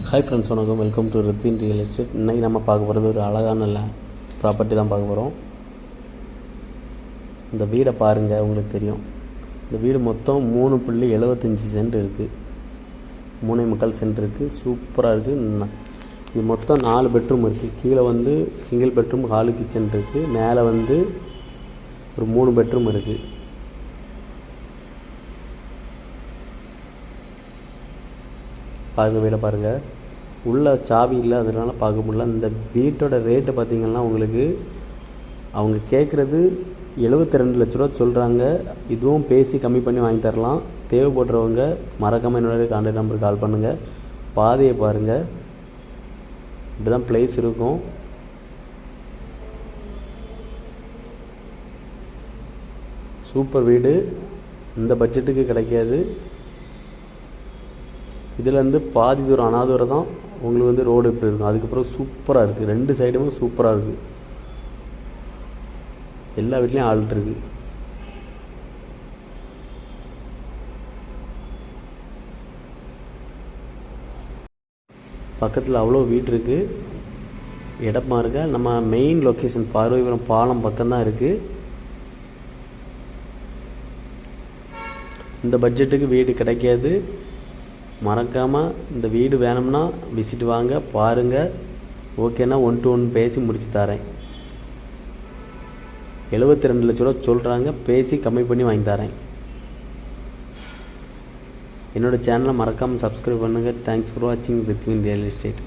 Hi friends, வணக்கம். Welcome to Rithvin real estate. இன்றைக்கி நம்ம பார்க்க போகிறது ஒரு அழகான ப்ராப்பர்ட்டி தான் பார்க்க போகிறோம். இந்த வீடை பாருங்கள், உங்களுக்கு தெரியும். இந்த வீடு மொத்தம் 3.75 சென்ட் இருக்குது. 3.25 சென்ட் இருக்குது. சூப்பராக இருக்குது. இது மொத்தம் 4 பெட்ரூம் இருக்குது. கீழே சிங்கிள் பெட்ரூம், ஹாலு, கிச்சன் இருக்குது. மேலே ஒரு 3 பெட்ரூம் இருக்குது. பாருங்கள், வீடை பாருங்கள். உள்ள சாவி இல்லை, அதனால பார்க்க முடியல. இந்த வீட்டோட ரேட்டு பார்த்திங்கன்னா உங்களுக்கு அவங்க கேட்குறது 72 லட்ச ரூபா சொல்கிறாங்க. இதுவும் பேசி கம்மி பண்ணி வாங்கி தரலாம். தேவைப்படுறவங்க மறக்காமல் என்னோட கான்டாக்ட் நம்பருக்கு கால் பண்ணுங்கள். பாதையை பாருங்கள், இப்படி தான் பிளேஸ் இருக்கும். சூப்பர் வீடு. இந்த பட்ஜெட்டுக்கு கிடைக்காது. இதிலேருந்து பாதி தூரம் அனாதூரம் தான் உங்களுக்கு ரோடு இப்படி இருக்கும். அதுக்கப்புறம் சூப்பராக இருக்குது. 2 சைடுமே சூப்பராக இருக்குது. எல்லா வீட்லேயும் ஆள் இருக்குது. பக்கத்தில் அவ்வளோ வீடு இருக்குது. இடமா இருக்க நம்ம மெயின் லொக்கேஷன் பார்வைபுரம் பாலம் பக்கம்தான் இருக்குது. இந்த பட்ஜெட்டுக்கு வீடு கிடைக்காது. மறக்காமல் இந்த வீடு வேணும்னா விசிட் வாங்க, பாருங்கள். ஓகேன்னா 1 to 1 பேசி முடிச்சு தரேன். 72 லட்ச ரூபா சொல்கிறாங்க. பேசி கம்மி பண்ணி வாங்கி தரேன். என்னோடய சேனலை மறக்காமல் சப்ஸ்கிரைப் பண்ணுங்கள். தேங்க்ஸ் ஃபார் வாட்சிங் ரித்வின் ரியல் எஸ்டேட்.